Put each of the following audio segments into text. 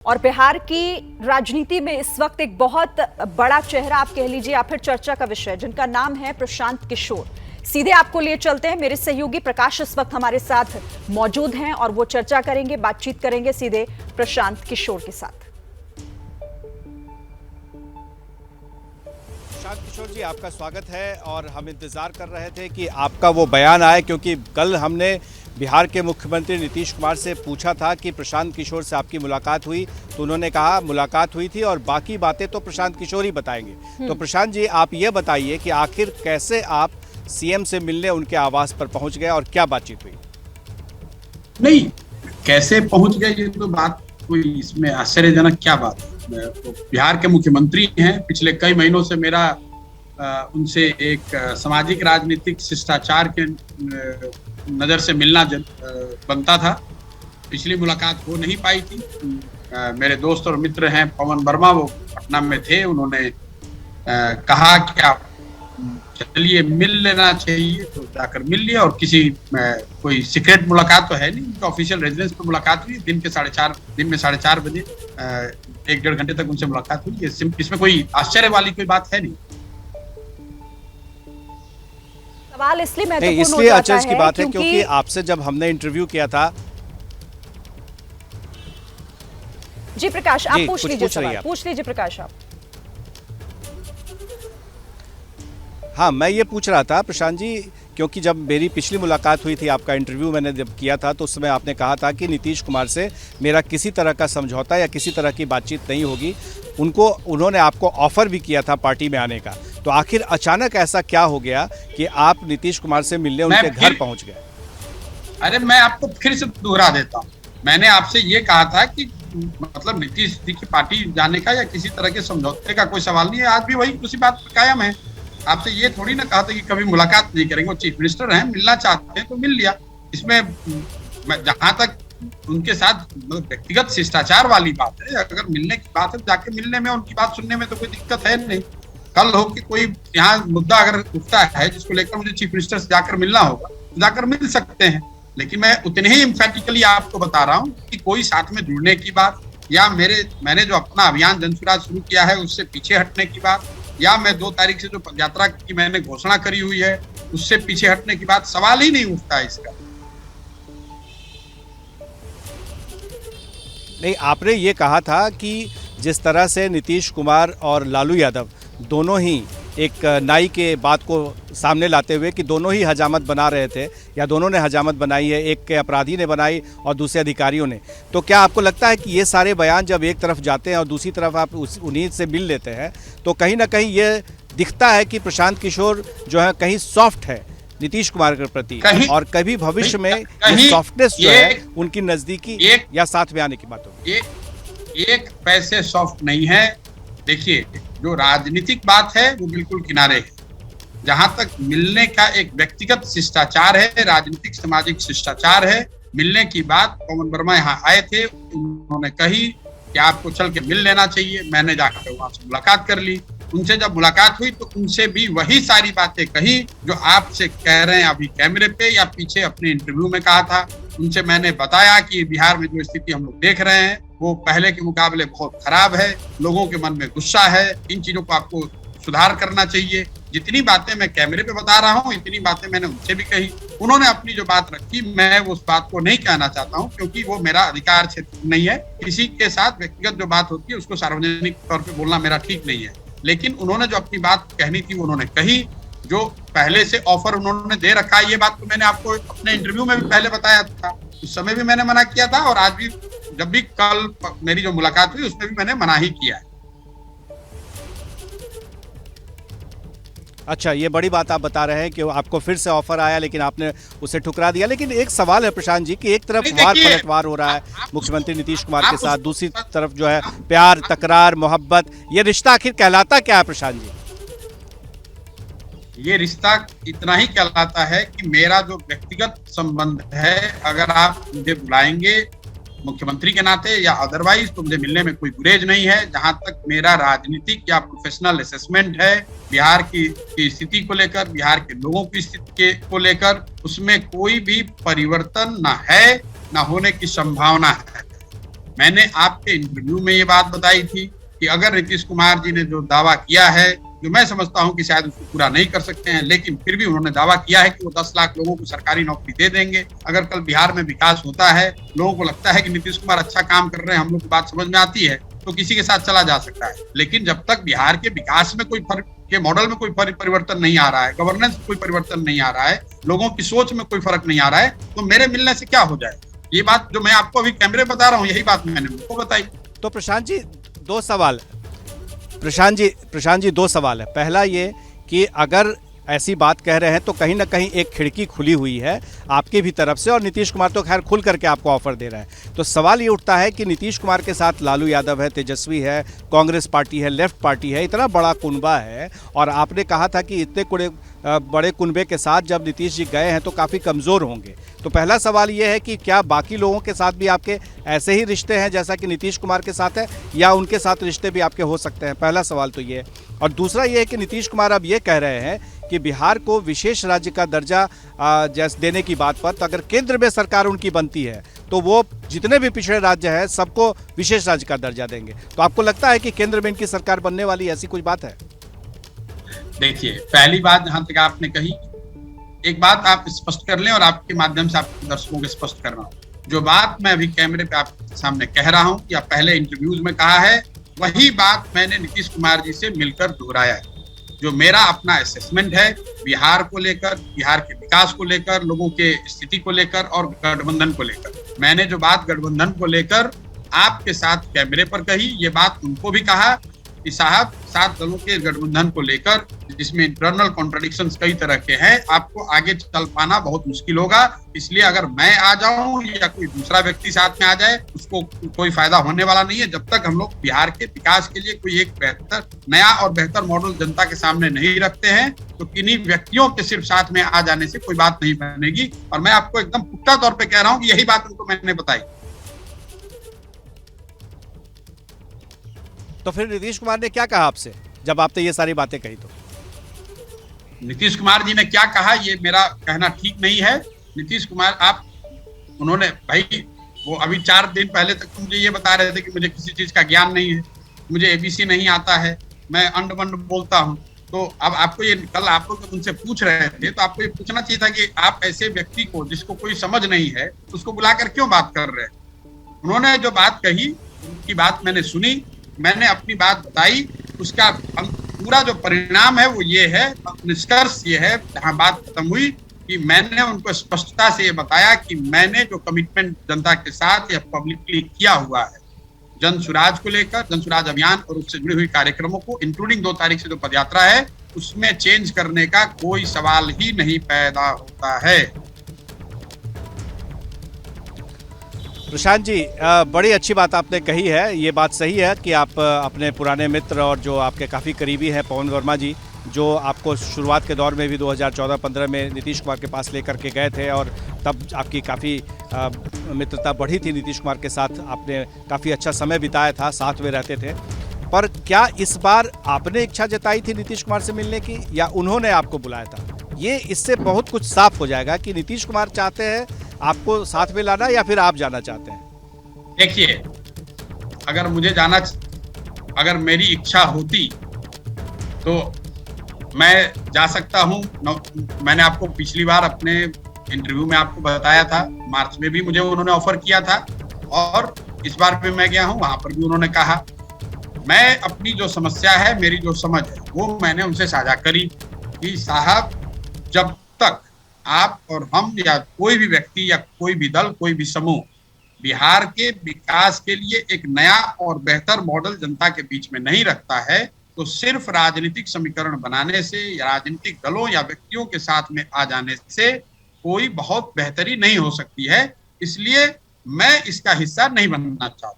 और बिहार की राजनीति में इस वक्त एक बहुत बड़ा चेहरा आप कह लीजिए या फिर चर्चा का विषय, जिनका नाम है प्रशांत किशोर। सीधे आपको लिए चलते हैं, मेरे सहयोगी प्रकाश इस वक्त हमारे साथ मौजूद हैं और वो चर्चा करेंगे, बातचीत करेंगे सीधे प्रशांत किशोर के साथ। प्रशांत किशोर जी, आपका स्वागत है और हम इंतजार कर रहे थे कि आपका वो बयान आए, क्योंकि कल हमने बिहार के मुख्यमंत्री नीतीश कुमार से पूछा था कि प्रशांत किशोर से आपकी मुलाकात हुई, तो उन्होंने कहा मुलाकात हुई थी और बाकी बातें तो प्रशांत किशोर ही बताएंगे। तो प्रशांत जी, आप ये बताइए कि आखिर कैसे आप सीएम से मिलने उनके आवास पर पहुंच गए और क्या बातचीत हुई? नहीं, कैसे पहुंच गए ये तो बात कोई इसमें आश्चर्यजनक क्या बात है। तो बिहार के मुख्यमंत्री हैं, पिछले कई महीनों से मेरा उनसे एक सामाजिक राजनीतिक शिष्टाचार के नजर से मिलना बनता था। पिछली मुलाकात हो नहीं पाई थी। मेरे दोस्त और मित्र हैं पवन वर्मा, वो पटना में थे, उन्होंने कहा कि आप चलिए मिल लेना चाहिए, तो जाकर मिल लिया। और किसी कोई सीक्रेट मुलाकात तो है नहीं, उनका ऑफिशियल रेजिडेंस पर मुलाकात हुई। दिन में 4:30 बजे 1-1.5 घंटे तक उनसे मुलाकात हुई। इसमें कोई आश्चर्य वाली कोई बात है नहीं। सवाल इसलिए महत्वपूर्ण इसलिए आश्चर्य की बात है क्योंकि आपसे जब हमने इंटरव्यू किया था। जी प्रकाश, आप पूछ लीजिए, पूछ लीजिए प्रकाश आप। हाँ, मैं ये पूछ रहा था प्रशांत जी, क्योंकि जब मेरी पिछली मुलाकात हुई थी, आपका इंटरव्यू मैंने जब किया था, तो उस समय आपने कहा था कि नीतीश कुमार से मेरा किसी तरह का समझौता या किसी तरह की बातचीत नहीं होगी। उन्होंने आपको ऑफर भी किया था पार्टी में आने का। तो आखिर अचानक ऐसा क्या हो गया कि आप नीतीश कुमार से मिलने उनके घर पहुंच गए? अरे, मैं आपको फिर से दोहरा देता हूँ। मैंने आपसे ये कहा था कि मतलब नीतीश जी की पार्टी जाने का या किसी तरह के समझौते का कोई सवाल नहीं है। आज भी वही उसी बात पर कायम है। आपसे ये थोड़ी ना कहा था कि कभी मुलाकात नहीं करेंगे। वो चीफ मिनिस्टर हैं, मिलना चाहते हैं तो मिल लिया। इसमें जहां तक उनके साथ व्यक्तिगत शिष्टाचार वाली बात है, अगर मिलने की बात है, जाके मिलने में, उनकी बात सुनने में तो कोई दिक्कत है नहीं। कल हो कि कोई यहाँ मुद्दा अगर उठता है जिसको लेकर मुझे चीफ मिनिस्टर से जाकर मिलना होगा, तो जाकर मिल सकते हैं। लेकिन मैं उतने ही एम्फेटिकली आपको बता रहा हूँ कि कोई साथ में जुड़ने की बात, या मैंने जो अपना अभियान जनसुराज शुरू किया है उससे पीछे हटने की बात, या मैं 2 तारीख से जो यात्रा की मैंने घोषणा करी हुई है उससे पीछे हटने की बात, सवाल ही नहीं उठता है इसका। नहीं, आपने ये कहा था कि जिस तरह से नीतीश कुमार और लालू यादव दोनों ही एक नाई के बात को सामने लाते हुए कि दोनों ही हजामत बना रहे थे, या दोनों ने हजामत बनाई है, एक के अपराधी ने बनाई और दूसरे अधिकारियों ने, तो क्या आपको लगता है कि ये सारे बयान जब एक तरफ जाते हैं और दूसरी तरफ आप उन्हीं से मिल लेते हैं, तो कहीं ना कहीं ये दिखता है कि प्रशांत किशोर जो है कहीं सॉफ्ट है नीतीश कुमार के प्रति, और कभी भविष्य में ये सॉफ्टनेस जो है उनकी नजदीकी या साथ में आने की बात होगी? एक पैसे सॉफ्ट नहीं है। देखिए, जो राजनीतिक बात है वो बिल्कुल किनारे है। जहां तक मिलने का एक व्यक्तिगत शिष्टाचार है, राजनीतिक सामाजिक शिष्टाचार है, मिलने की बात, पवन वर्मा यहाँ आए थे, उन्होंने कही कि आपको चल के मिल लेना चाहिए। मैंने जाकर वहां से मुलाकात कर ली। उनसे जब मुलाकात हुई तो उनसे भी वही सारी बातें कही जो आपसे कह रहे हैं अभी कैमरे पे या पीछे अपने इंटरव्यू में कहा था। उनसे मैंने बताया कि बिहार में जो स्थिति हम लोग देख रहे हैं वो पहले के मुकाबले बहुत खराब है, लोगों के मन में गुस्सा है, इन चीजों को आपको सुधार करना चाहिए। जितनी बातें मैं कैमरे पे बता रहा हूँ, इतनी बातें मैंने उनसे भी कही। उन्होंने अपनी जो बात रखी, मैं उस बात को नहीं कहना चाहता हूँ, क्योंकि वो मेरा अधिकार क्षेत्र नहीं है। किसी के साथ व्यक्तिगत जो बात होती है उसको सार्वजनिक तौर पे बोलना मेरा ठीक नहीं है। लेकिन उन्होंने जो अपनी बात कहनी थी उन्होंने कही। जो पहले से ऑफर उन्होंने दे रखा है, ये बात तो मैंने आपको अपने इंटरव्यू में भी पहले बताया था। उस समय भी मैंने मना किया था, और आज भी जब भी कल मेरी जो मुलाकात हुई उसमें भी मैंने मना ही किया है। अच्छा, ये बड़ी बात आप बता रहे हैं कि आपको फिर से ऑफर आया लेकिन आपने उसे ठुकरा दिया। लेकिन एक सवाल है प्रशांत जी कि एक तरफ वार पलटवार हो रहा है मुख्यमंत्री नीतीश कुमार के साथ, दूसरी तरफ जो है प्यार, तकरार, मोहब्बत, ये रिश्ता आखिर कहलाता क्या है प्रशांत जी? ये रिश्ता इतना ही कहलाता है कि मेरा जो व्यक्तिगत संबंध है, अगर आप मुझे बुलाएंगे मुख्यमंत्री के नाते या अदरवाइज, तो मुझे मिलने में कोई गुरेज नहीं है। जहां तक मेरा राजनीतिक या प्रोफेशनल असेसमेंट है बिहार की स्थिति को लेकर, बिहार के लोगों की स्थिति को लेकर, उसमें कोई भी परिवर्तन ना है, ना होने की संभावना है। मैंने आपके इंटरव्यू में ये बात बताई थी कि अगर नीतीश कुमार जी ने जो दावा किया है, जो मैं समझता हूं कि शायद उसको पूरा नहीं कर सकते हैं, लेकिन फिर भी उन्होंने दावा किया है कि वो 10 लाख लोगों को सरकारी नौकरी दे देंगे। अगर कल बिहार में विकास होता है, लोगों को लगता है कि नीतीश कुमार अच्छा काम कर रहे हैं, हम लोग को बात समझ में आती है, तो किसी के साथ चला जा सकता है। लेकिन जब तक बिहार के विकास में कोई फर्क, के मॉडल में कोई परिवर्तन नहीं आ रहा है, गवर्नेंस में कोई परिवर्तन नहीं आ रहा है, लोगों की सोच में कोई फर्क नहीं आ रहा है, तो मेरे मिलने से क्या हो जाए? ये बात जो मैं आपको अभी कैमरे बता रहा हूँ, यही बात मैंने उनको बताई। तो प्रशांत जी दो सवाल है। पहला ये कि अगर ऐसी बात कह रहे हैं तो कहीं ना कहीं एक खिड़की खुली हुई है आपकी भी तरफ से, और नीतीश कुमार तो खैर खुल करके आपको ऑफर दे रहा है। तो सवाल ये उठता है कि नीतीश कुमार के साथ लालू यादव है, तेजस्वी है, कांग्रेस पार्टी है, लेफ्ट पार्टी है, इतना बड़ा कुनबा है, और आपने कहा था कि इतने बड़े कुनबे के साथ जब नीतीश जी गए हैं तो काफ़ी कमज़ोर होंगे। तो पहला सवाल ये है कि क्या बाकी लोगों के साथ भी आपके ऐसे ही रिश्ते हैं जैसा कि नीतीश कुमार के साथ है, या उनके साथ रिश्ते भी आपके हो सकते हैं? पहला सवाल तो ये है। और दूसरा ये है कि नीतीश कुमार अब ये कह रहे हैं कि बिहार को विशेष राज्य का दर्जा जैसे देने की बात पर, तो अगर केंद्र में सरकार उनकी बनती है तो वो जितने भी पिछड़े राज्य हैं सबको विशेष राज्य का दर्जा देंगे। तो आपको लगता है कि केंद्र में इनकी सरकार बनने वाली ऐसी कुछ बात है? देखिए, पहली बात जहां तक आपने कही, एक बात आप स्पष्ट कर लें और आपके माध्यम से आपके दर्शकों को स्पष्ट कर रहा हूं। जो बात मैं अभी कैमरे पे आपके सामने कह रहा हूं या पहले इंटरव्यूज में कहा है, वही बात मैंने नीतीश कुमार जी से मिलकर दोहराया है। जो मेरा अपना असेसमेंट है बिहार को लेकर, बिहार के विकास को लेकर, लोगों के स्थिति को लेकर और गठबंधन को लेकर, मैंने जो बात गठबंधन को लेकर आपके साथ कैमरे पर कही, ये बात उनको भी कहा कि साहब 7 दलों के गठबंधन को लेकर, जिसमें इंटरनल कॉन्ट्रडिक्शंस कई तरह के हैं, आपको आगे चल पाना बहुत मुश्किल होगा। इसलिए अगर मैं आ जाऊं या कोई दूसरा व्यक्ति साथ में आ जाए, उसको कोई फायदा होने वाला नहीं है, जब तक हम लोग बिहार के विकास के लिए कोई एक बेहतर, नया और बेहतर मॉडल जनता के सामने नहीं रखते हैं, तो किन्हीं व्यक्तियों के सिर्फ साथ में आ जाने से कोई बात नहीं बनेगी। और मैं आपको एकदम पुख्ता तौर पर कह रहा हूँ कि यही बात उनको मैंने बताई। तो फिर नीतीश कुमार ने क्या कहा आपसे जब आपने ये सारी बातें कही? तो नीतीश कुमार जी ने क्या कहा, ये मेरा कहना ठीक नहीं है। नीतीश कुमार उन्होंने भाई, वो अभी 4 दिन पहले तक मुझे ये बता रहे थे कि मुझे किसी चीज का ज्ञान नहीं है, मुझे एबीसी नहीं आता है, मैं अंड बंड बोलता हूँ। तो अब आपको ये, कल आप लोग जब उनसे पूछ रहे थे तो आपको ये पूछना चाहिए था कि आप ऐसे व्यक्ति को, जिसको कोई समझ नहीं है, उसको बुलाकर क्यों बात कर रहे हैं। उन्होंने जो बात कही, उनकी बात मैंने सुनी, मैंने अपनी बात बताई, उसका पूरा जो परिणाम है वो ये है, निष्कर्ष ये है, जहां बात खत्म हुई, कि मैंने उनको स्पष्टता से ये बताया कि मैंने जो कमिटमेंट जनता के साथ या पब्लिकली किया हुआ है, जन सुराज को लेकर, जन सुराज अभियान और उससे जुड़ी हुई कार्यक्रमों को, इंक्लूडिंग 2 तारीख से जो पदयात्रा है, उसमें चेंज करने का कोई सवाल ही नहीं पैदा होता है। प्रशांत जी, बड़ी अच्छी बात आपने कही है। ये बात सही है कि आप अपने पुराने मित्र और जो आपके काफ़ी करीबी हैं पवन वर्मा जी, जो आपको शुरुआत के दौर में भी 2014-15 में नीतीश कुमार के पास लेकर के गए थे, और तब आपकी काफ़ी मित्रता बढ़ी थी नीतीश कुमार के साथ, आपने काफ़ी अच्छा समय बिताया था, साथ में रहते थे। पर क्या इस बार आपने इच्छा जताई थी नीतीश कुमार से मिलने की, या उन्होंने आपको बुलाया था? ये इससे बहुत कुछ साफ हो जाएगा कि नीतीश कुमार चाहते हैं आपको साथ में लाना, या फिर आप जाना चाहते हैं? देखिए, अगर मेरी इच्छा होती तो मैं जा सकता हूं। मैंने आपको पिछली बार अपने इंटरव्यू में आपको बताया था, मार्च में भी मुझे उन्होंने ऑफर किया था, और इस बार भी मैं गया हूं, वहां पर भी उन्होंने कहा। मैं अपनी जो समस्या है, मेरी जो समझ है, वो मैंने उनसे साझा करी कि साहब, जब तक आप और हम या कोई भी व्यक्ति या कोई भी दल, कोई भी समूह बिहार के विकास के लिए एक नया और बेहतर मॉडल जनता के बीच में नहीं रखता है, तो सिर्फ राजनीतिक समीकरण बनाने से या राजनीतिक दलों या व्यक्तियों के साथ में आ जाने से कोई बहुत बेहतरी नहीं हो सकती है। इसलिए मैं इसका हिस्सा नहीं बनना चाहता।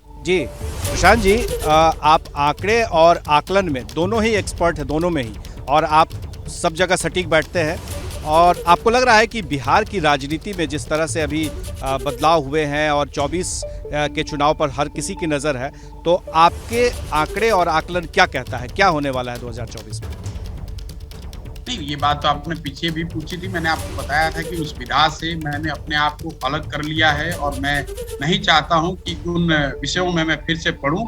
जी प्रशांत जी, आप आंकड़े और आकलन में दोनों ही एक्सपर्ट हैं, दोनों में ही, और आप सब जगह सटीक बैठते हैं। और आपको लग रहा है कि बिहार की राजनीति में जिस तरह से अभी बदलाव हुए हैं और 24 के चुनाव पर हर किसी की नज़र है, तो आपके आंकड़े और आकलन क्या कहता है, क्या होने वाला है 2024 में? नहीं, ये बात तो आपने पीछे भी पूछी थी। मैंने आपको बताया था कि उस विधा से मैंने अपने आप को अलग कर लिया है और मैं नहीं चाहता हूं कि उन विषयों में मैं फिर से पढ़ूं।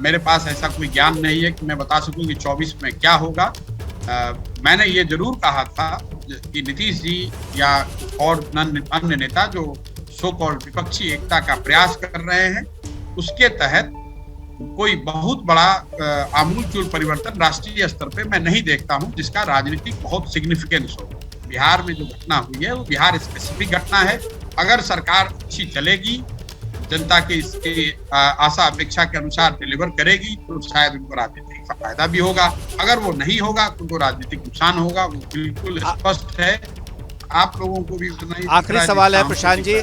मेरे पास ऐसा कोई ज्ञान नहीं है कि मैं बता सकूं कि 24 में क्या होगा। मैंने ये जरूर कहा था कि नीतीश जी या और अन्य नेता जो सो कॉल्ड विपक्षी एकता का प्रयास कर रहे हैं, उसके तहत कोई बहुत बड़ा आमूलचूल परिवर्तन राष्ट्रीय स्तर पे मैं नहीं देखता हूं जिसका राजनीतिक बहुत सिग्निफिकेंस हो। बिहार में जो घटना हुई है वो बिहार स्पेसिफिक घटना है। अगर सरकार अच्छी चलेगी, जनता के इसके आशा अपेक्षा के अनुसार डिलीवर करेगी, तो शायद उनको राजनीतिक फायदा भी होगा। अगर वो नहीं होगा तो उनको राजनीतिक नुकसान होगा, वो बिल्कुल स्पष्ट है। आप लोगों को भी आखिरी सवाल है प्रशांत जी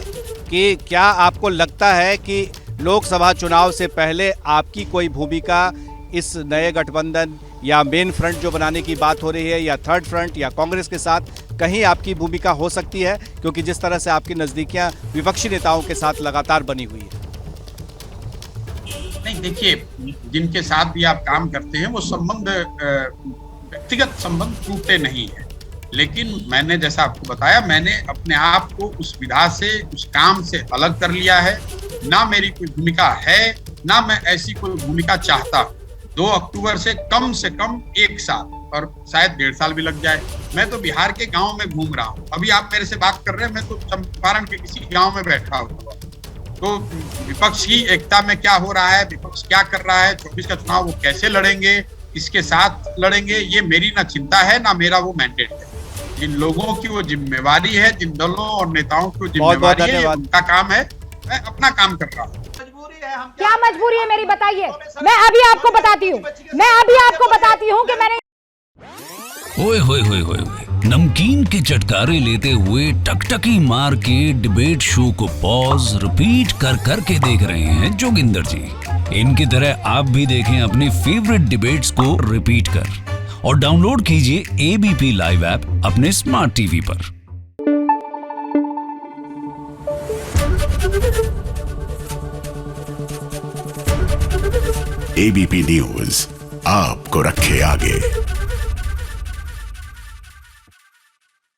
कि क्या आपको लगता है कि लोकसभा चुनाव से पहले आपकी कोई भूमिका इस नए गठबंधन या मेन फ्रंट जो बनाने की बात हो रही है या थर्ड फ्रंट या कांग्रेस के साथ कहीं आपकी भूमिका हो सकती है, क्योंकि जिस तरह से आपकी नजदीकियां विपक्षी नेताओं के साथ लगातार बनी हुई है? नहीं, देखिए, जिनके साथ भी आप काम करते हैं वो संबंध व्यक्तिगत संबंध टूटते नहीं है, लेकिन मैंने जैसा आपको बताया, मैंने अपने आप को उस विधा से, उस काम से अलग कर लिया है। ना मेरी कोई भूमिका है, ना मैं ऐसी कोई भूमिका चाहता। 2 अक्टूबर से कम 1 साल और शायद 1.5 साल भी लग जाए, मैं तो बिहार के गांव में घूम रहा हूं। अभी आप मेरे से बात कर रहे हैं, मैं तो चंपारण के किसी गांव में बैठा हुआ। तो विपक्ष की एकता में क्या हो रहा है, विपक्ष क्या कर रहा है, 24 का चुनाव वो कैसे लड़ेंगे, किसके साथ लड़ेंगे, ये मेरी ना चिंता है ना मेरा वो मैंडेट है। जिन लोगों की वो जिम्मेवारी है, जिन दलों और नेताओं की वो जिम्मेवारी है, उनका काम है। मैं अपना काम कर रहा हूँ। क्या मजबूरी है मेरी, बताइए। मैं अभी आपको बताती हूँ कि मैंने ओए होए होए होए, नमकीन के चटकारे लेते हुए टकटकी मार के डिबेट शो को पॉज रिपीट कर करके देख रहे हैं जोगिंदर जी। इनकी तरह आप भी देखें अपने फेवरेट डिबेट्स को रिपीट कर और डाउनलोड कीजिए एबीपी लाइव ऐप अपने स्मार्ट टीवी पर। एबीपी न्यूज आपको रखे आगे।